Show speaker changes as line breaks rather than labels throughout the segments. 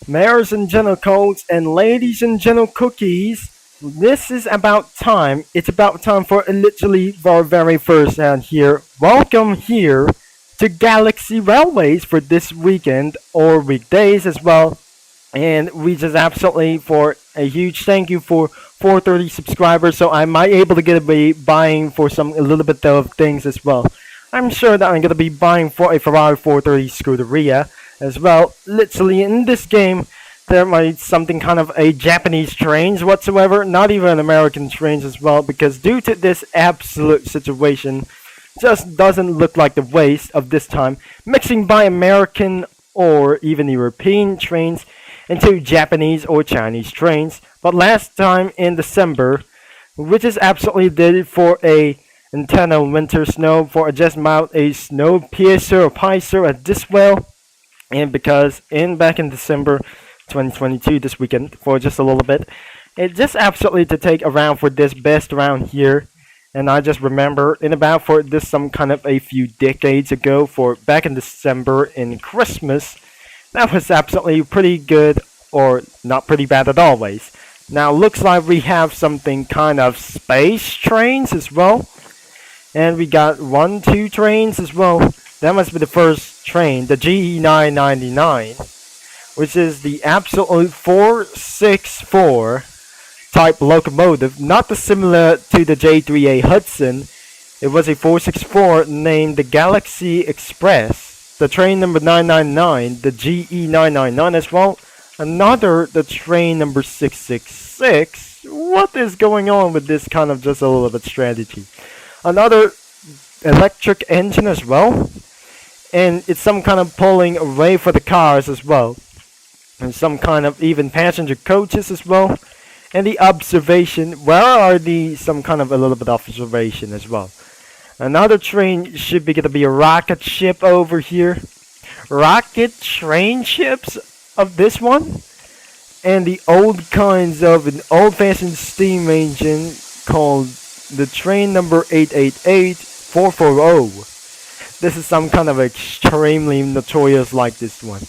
Mayors and gentle codes and ladies and gentle cookies, this is about time. It's about time for literally our very first ad here. Welcome here to Galaxy Railways for this weekend or weekdays as well. And we just absolutely for a huge thank you for 430 subscribers. So I might able to get a be buying for some a little bit of things as well. I'm sure that I'm gonna be buying for a Ferrari 430 Scuderia as well. Literally in this game, there might something kind of a Japanese trains whatsoever, not even American trains as well, because due to this absolute situation, just doesn't look like the waste of this time mixing by American or even European trains into Japanese or Chinese trains. But last time in December, which is absolutely did for a Nintendo Winter Snow for just mount a snow piercer or picer at this well, and because in back in December 2022 this weekend for just a little bit, it just absolutely to take around for this best around here. And I just remember in about for this some kind of a few decades ago for back in December in Christmas, that was absolutely pretty good or not pretty bad at always. Now looks like we have something kind of space trains as well. And we got 1, 2 trains as well. That must be the first train, the GE999, which is the absolute 464 type locomotive, not dissimilar to the J3A Hudson. It was a 464 named the Galaxy Express. The train number 999, the GE999 as well. Another, the train number 666. What is going on with this kind of just a little bit strategy? Another electric engine as well. And it's some kind of pulling away for the cars as well. And some kind of even passenger coaches as well. And the observation, where are the some kind of a little bit of observation as well. Another train should be gonna be a rocket ship over here. Rocket train ships of this one. And the old kinds of an old-fashioned steam engine called the train number 888440. This is some kind of extremely notorious like this one.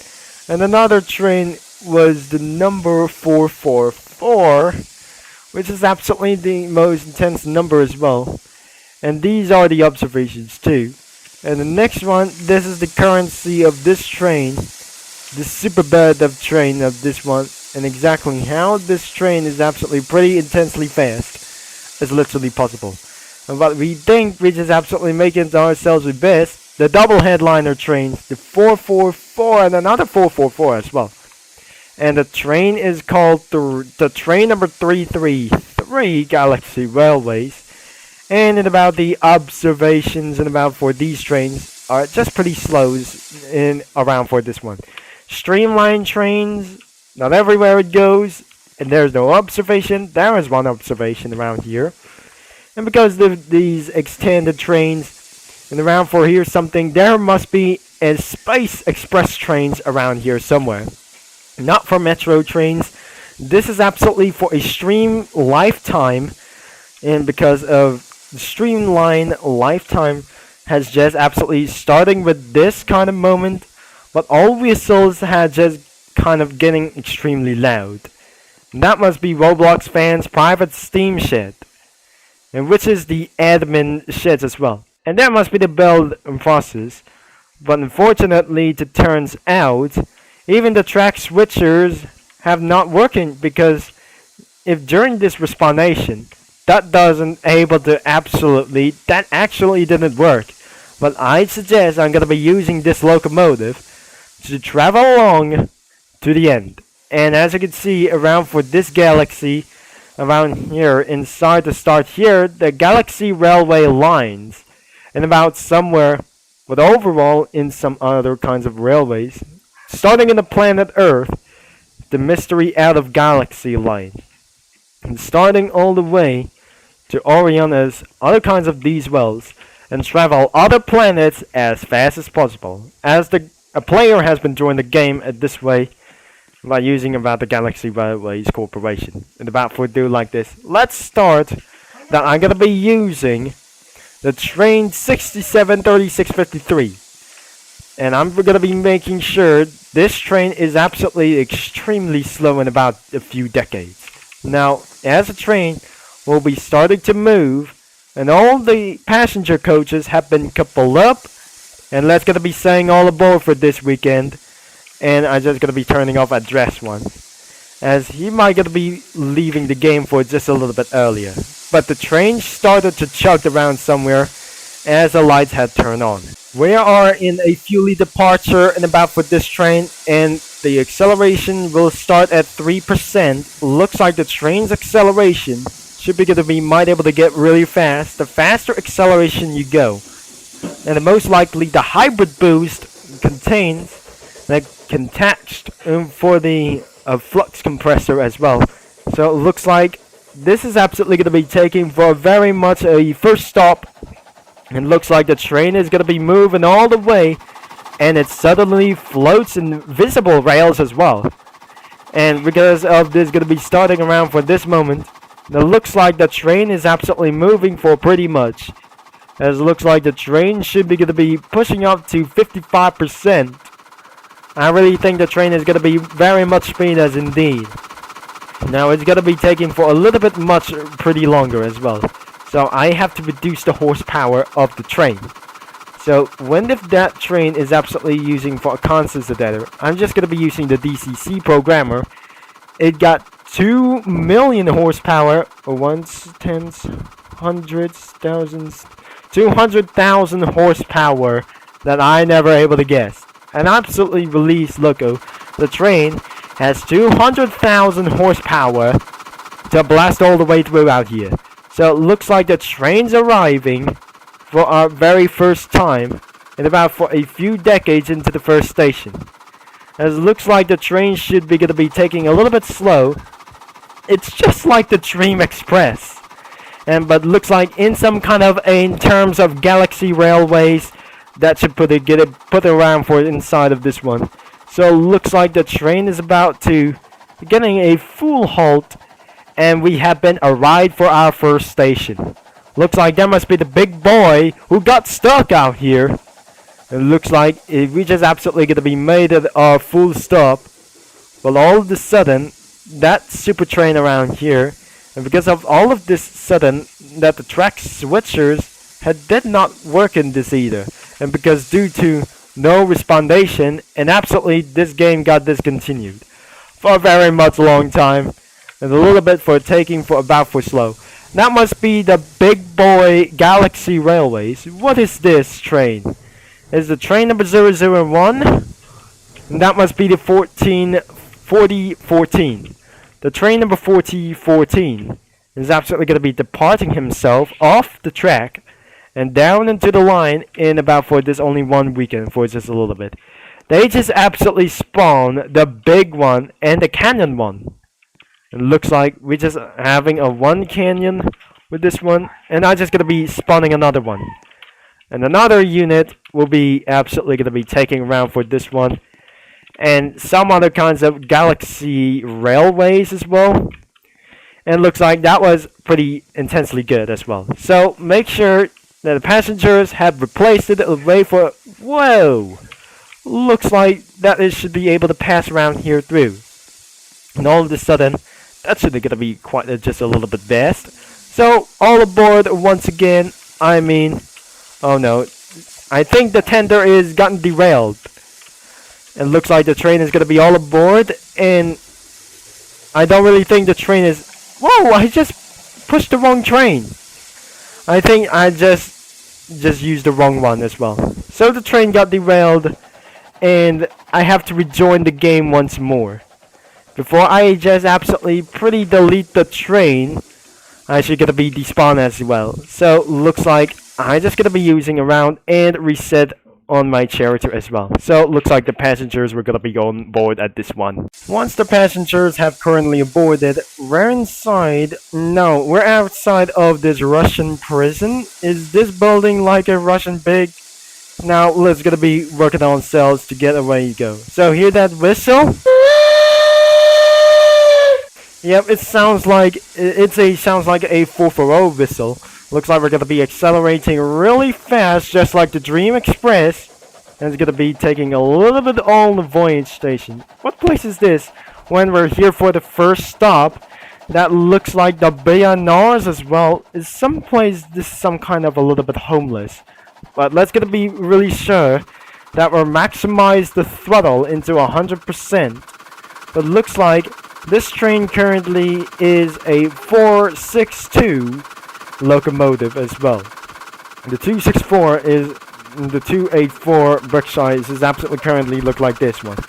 And another train was the number 444, which is absolutely the most intense number as well. And these are the observations too. And the next one, this is the currency of this train, the superbird of train of this one, and exactly how this train is absolutely pretty intensely fast is literally possible. And what we think we just absolutely making ourselves the best, the double headliner trains, the 444 and another 444 as well. And the train is called the train number 333 Galaxy Railways. And in about the observations and about for these trains are just pretty slow in around for this one. Streamlined trains, not everywhere it goes, and there's no observation. There is one observation around here. And because these extended trains and around for here something, there must be a space express trains around here somewhere. Not for metro trains. This is absolutely for a stream lifetime, and because of the streamline lifetime has just absolutely starting with this kind of moment, but all whistles had just kind of getting extremely loud. And that must be Roblox fans' private Steam shed, and which is the admin sheds as well. And that must be the build process. But unfortunately, it turns out even the track switchers have not working, because if during this respawnation that doesn't able to that actually didn't work. But I suggest I'm gonna be using this locomotive to travel along to the end. And as you can see around for this galaxy, around here inside the start here, the galaxy railway lines, and about somewhere, but overall in some other kinds of railways, starting in the planet Earth, the mystery out of galaxy line, and starting all the way to Oriona's other kinds of these wells, and travel other planets as fast as possible, as a player has been joined the game at this way by using about the Galaxy Railways Corporation. And about for do like this, let's start that I'm gonna be using the train 673653. And I'm gonna be making sure this train is absolutely extremely slow in about a few decades. Now, as the train will be starting to move, and all the passenger coaches have been coupled up, and let's gonna be saying all aboard for this weekend. And I'm just gonna be turning off address one, as he might gonna be leaving the game for just a little bit earlier. But the train started to chug around somewhere as the lights had turned on. We are in a fuelie departure and about for this train, and the acceleration will start at 3%. Looks like the train's acceleration should be gonna be might able to get really fast. The faster acceleration you go, and the most likely the hybrid boost contains that context for the flux compressor as well. So it looks like this is absolutely going to be taking for very much a first stop. And looks like the train is going to be moving all the way, and it suddenly floats in visible rails as well. And because of this going to be starting around for this moment, it looks like the train is absolutely moving for pretty much. As it looks like the train should be going to be pushing up to 55%. I really think the train is going to be very much speed as indeed. Now it's going to be taking for a little bit much pretty longer as well. So I have to reduce the horsepower of the train. So when if that train is absolutely using for a constant sedator, I'm just going to be using the DCC programmer. It got 2 million horsepower, or ones, tens, hundreds, thousands, 200,000 horsepower that I never able to guess. An absolutely released loco. The train has 200,000 horsepower to blast all the way through out here. So it looks like the train's arriving for our very first time in about for a few decades into the first station. As it looks like the train should be going to be taking a little bit slow. It's just like the Dream Express. But looks like in some kind of in terms of Galaxy Railways, that should get it put around for inside of this one. So it looks like the train is about to getting a full halt, and we have been arrived for our first station. Looks like that must be the big boy who got stuck out here. It looks like we just absolutely going to be made at our full stop. Well, all of a sudden, that super train around here, and because of all of this sudden, that the track switchers did not work in this either. And because due to no respondation, and absolutely this game got discontinued for a very much long time, and a little bit for taking for about for slow. That must be the big boy Galaxy Railways. What is this train? Is the train number 001? And that must be the 4014. The train number 4014 is absolutely going to be departing himself off the track and down into the line in about for this only one weekend for just a little bit. They just absolutely spawn the big one and the canyon one. It looks like we're just having a one canyon with this one, and I'm just going to be spawning another one. And another unit will be absolutely going to be taking around for this one. And some other kinds of Galaxy Railways as well. And it looks like that was pretty intensely good as well. So make sure that the passengers have replaced it away for... Whoa! Looks like that it should be able to pass around here through. And all of a sudden, that's going to be quite just a little bit fast. So, all aboard once again. I mean... Oh no. I think the tender is gotten derailed. It looks like the train is going to be all aboard. And I don't really think the train is... Whoa! I just pushed the wrong train. I think I just used the wrong one as well. So the train got derailed, and I have to rejoin the game once more. Before I just absolutely pretty delete the train, I should gonna be despawn as well. So looks like I'm just gonna be using around and reset on my character as well. So looks like the passengers were gonna be on board at this one. Once the passengers have currently boarded, we're inside. No, we're outside of this Russian prison. Is this building like a Russian pig? Now let's gonna be working on cells to get away you go. So hear that whistle? Yep, it sounds like sounds like a 440 whistle. Looks like we're gonna be accelerating really fast, just like the Dream Express. And it's gonna be taking a little bit on the voyage station. What place is this? When we're here for the first stop, that looks like the Bayanars as well. Is some place this is some kind of a little bit homeless. But let's gonna be really sure that we're maximize the throttle into 100%. But looks like this train currently is a 462 locomotive as well. The 264 is the 284 Berkshires is absolutely currently look like this one.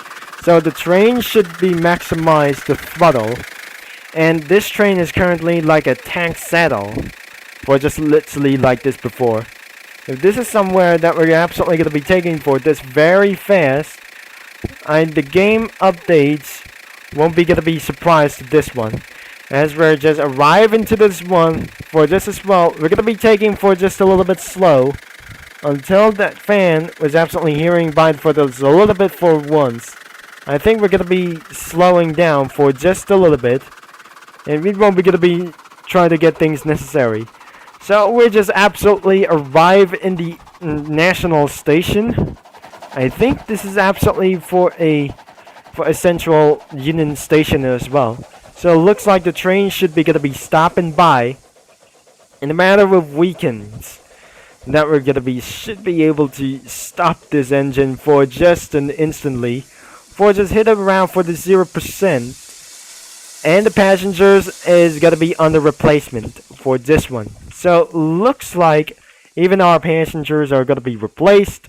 So the train should be maximized the throttle, and this train is currently like a tank saddle, or just literally like this before. If this is somewhere that we're absolutely going to be taking for this very fast, the game updates won't be going to be surprised to this one. As we're just arriving to this one for this as well, we're going to be taking for just a little bit slow until that fan was absolutely hearing by for this a little bit for once. I think we're going to be slowing down for just a little bit, and we won't be going to be trying to get things necessary. So we're just absolutely arrive in the national station. I think this is absolutely for a Central Union Station as well. So it looks like the train should be going to be stopping by in a matter of weekends. That we're going to be should be able to stop this engine for just an instantly, for just hit it around for the 0%, and the passengers is going to be under replacement for this one. So looks like even our passengers are going to be replaced,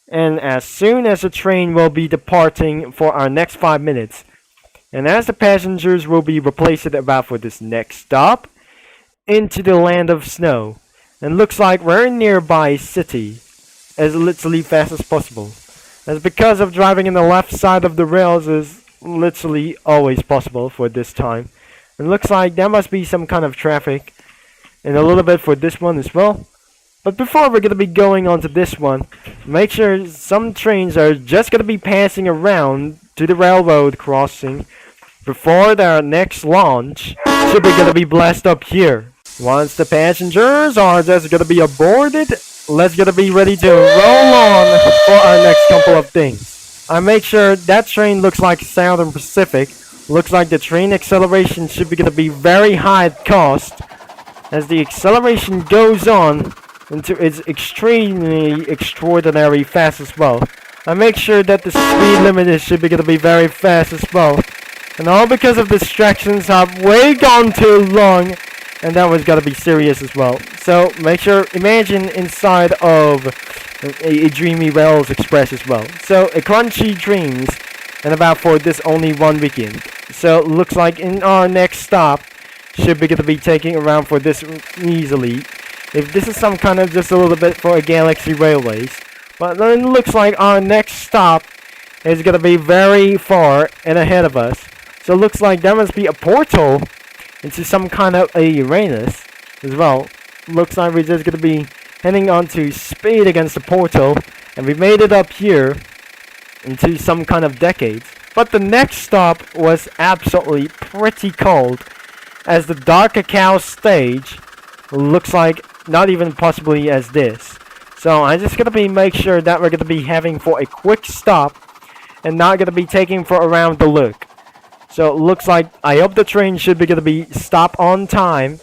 and as soon as the train will be departing for our next 5 minutes, and as the passengers will be replaced about for this next stop into the land of snow. And looks like we're in nearby city as literally fast as possible. As because of driving in the left side of the rails is literally always possible for this time. And looks like there must be some kind of traffic. And a little bit for this one as well. But before we're going to be going on to this one, make sure some trains are just going to be passing around to the railroad crossing before their next launch should be going to be blessed up here. Once the passengers are just gonna be aborted, let's gonna be ready to roll on for our next couple of things. I make sure that train looks like Southern Pacific. Looks like the train acceleration should be gonna be very high at cost, as the acceleration goes on into its extremely extraordinary fast as well. I make sure that the speed limit should be gonna be very fast as well. And all because of distractions have way gone too long. And that was gotta be serious as well. So make sure, imagine inside of a dreamy Rails Express as well. So a crunchy dreams, and about for this only 1 weekend. So looks like in our next stop should be gonna be taking around for this easily. If this is some kind of just a little bit for a Galaxy Railways, but then it looks like our next stop is gonna be very far and ahead of us. So it looks like there must be a portal into some kind of a Uranus as well. Looks like we're just gonna be heading on to speed against the portal, and we made it up here into some kind of decades. But the next stop was absolutely pretty cold, as the Dark Cacao stage looks like not even possibly as this. So I'm just gonna be make sure that we're gonna be having for a quick stop and not gonna be taking for around the look. So it looks like, I hope the train should be going to be stop on time.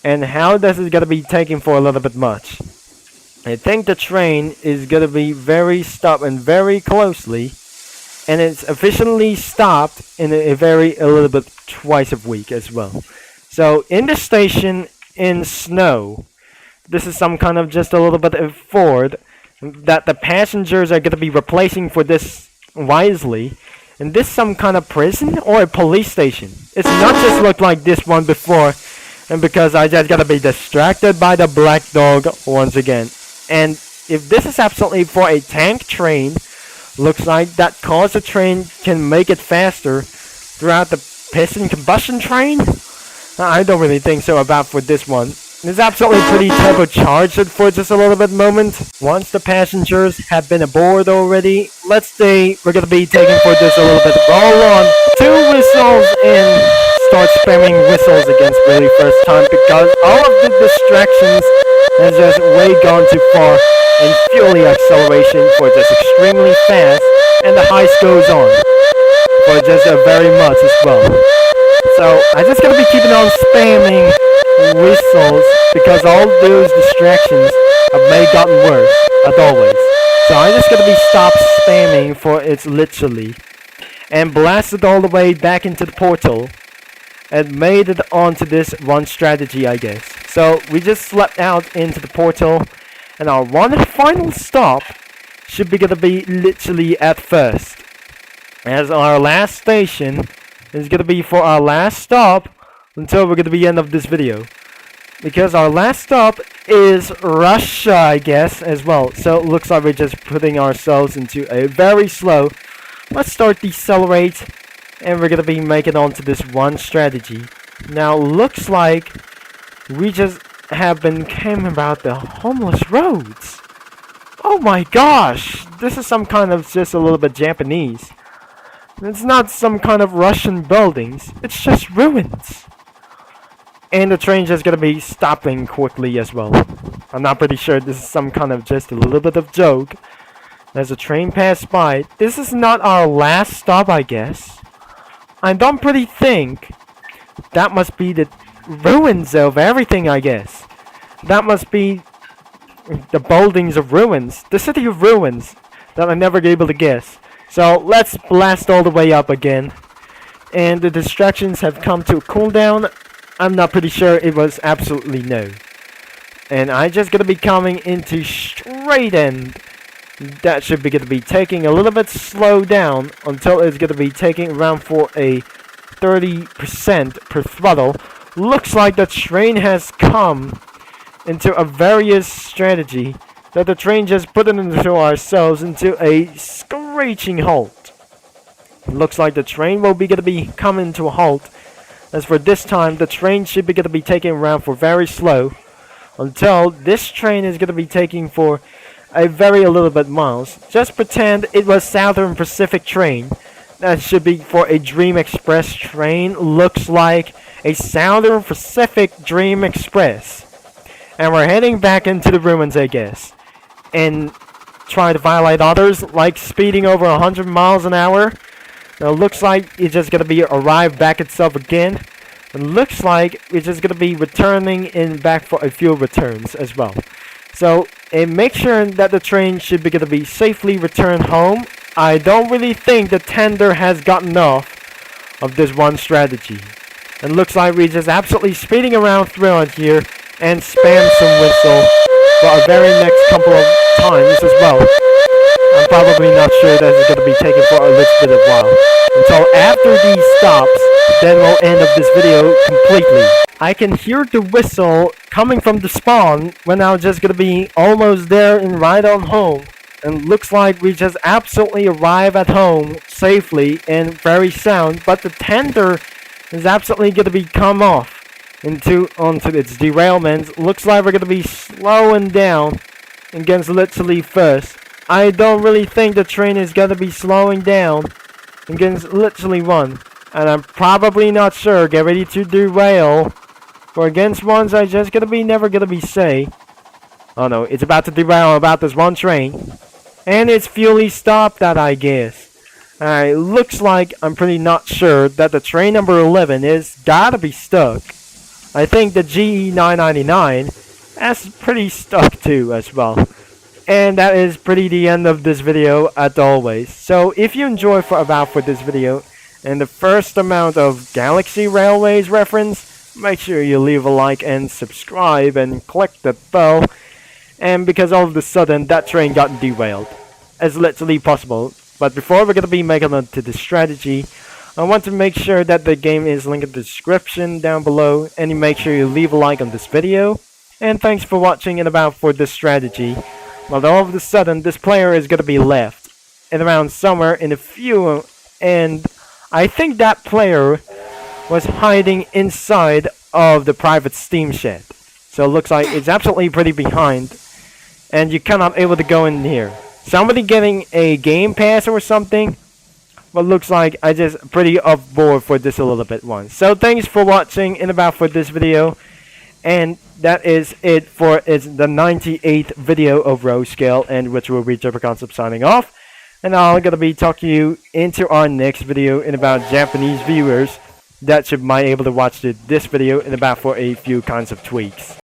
And how this is going to be taking for a little bit much. I think the train is going to be very stopped and very closely. And it's efficiently stopped in a little bit twice a week as well. So in the station in snow, this is some kind of just a little bit of Ford that the passengers are going to be replacing for this wisely. And this some kind of prison or a police station? It's not just looked like this one before, and because I just gotta be distracted by the black dog once again. And if this is absolutely for a tank train, looks like that cause the train can make it faster throughout the piston combustion train? I don't really think so about for this one. It's absolutely pretty turbocharged for just a little bit moment. Once the passengers have been aboard already, let's say we're gonna be taking for just a little bit. Roll on. 2 whistles in. Start start spamming whistles against really first time because all of the distractions has just way gone too far and fueling acceleration for just extremely fast and the heist goes on for just a very much as well. So I just gotta be keeping on spamming whistles because all those distractions have may gotten worse as always. So I just gotta be stopped spamming for it's literally and blasted all the way back into the portal and made it onto this one strategy I guess. So we just slept out into the portal and our one final stop should be gonna be literally at first. As our last station is gonna be for our last stop until we're gonna be end of this video. Because our last stop is Russia I guess as well. So it looks like we're just putting ourselves into a very slow. Let's start decelerate and we're gonna be making on to this one strategy. Now looks like we just have been came about the homeless roads. Oh my gosh, this is some kind of just a little bit Japanese. It's not some kind of Russian buildings, it's just ruins. And the train just gonna be stopping quickly as well. I'm not pretty sure this is some kind of just a little bit of joke. As a train passed by, this is not our last stop I guess. I don't pretty think that must be the ruins of everything I guess. That must be the buildings of ruins. The city of ruins that I never able to guess. So let's blast all the way up again. And the distractions have come to a cooldown. I'm not pretty sure it was absolutely no. And I just gonna be coming into straight end. That should be gonna be taking a little bit slow down until it's gonna be taking around for a 30% per throttle. Looks like the train has come into a various strategy that the train just put it into ourselves into a screeching halt. Looks like the train will be gonna be coming to a halt. As for this time, the train should be gonna be taking around for very slow until this train is gonna be taking for a little bit miles. Just pretend it was Southern Pacific train. That should be for a Dream Express train. Looks like a Southern Pacific Dream Express. And we're heading back into the ruins I guess. And try to violate others like speeding over 100 miles an hour. Now looks like it's just gonna be arrive back itself again. And looks like it's just gonna be returning in back for a few returns as well. So and make sure that the train should be gonna be safely returned home. I don't really think the tender has gotten off of this one strategy. And looks like we're just absolutely speeding around throughout here and spam some whistle for our very next couple of times as well. I'm probably not sure that it's gonna be taken for a little bit of while. Until after these stops, then we'll end up this video completely. I can hear the whistle coming from the spawn when I'm just gonna be almost there and right on home. And looks like we just absolutely arrive at home safely and very sound, but the tender is absolutely gonna be come off onto its derailment. Looks like we're gonna be slowing down against literally first. I don't really think the train is gonna be slowing down against literally one. And I'm probably not sure. Get ready to derail. For against ones I just gonna be never gonna be say. Oh no, it's about to derail about this one train. And it's fully stopped that I guess. Alright, looks like I'm pretty not sure that the train number 11 is gotta be stuck. I think the GE999 that's pretty stuck too as well. And that is pretty the end of this video as always. So if you enjoy for this video and the first amount of Galaxy Railways reference, make sure you leave a like and subscribe and click the bell. And because all of a sudden that train got derailed as literally possible. But before we're gonna be making it to the strategy, I want to make sure that the game is linked in the description down below, and you make sure you leave a like on this video. And thanks for watching and about for this strategy. But all of a sudden this player is gonna be left and around somewhere in a few, and I think that player was hiding inside of the private steam shed. So it looks like it's absolutely pretty behind, and you cannot able to go in here. Somebody getting a game pass or something But looks like I just pretty off board for this a little bit one. So thanks for watching in about for this video. And that is it for it's the 98th video of Row Scale, and which will be Triple Concept signing off. And I'm gonna be talking you into our next video in about Japanese viewers that should might able to watch this video in about for a few kinds of tweaks.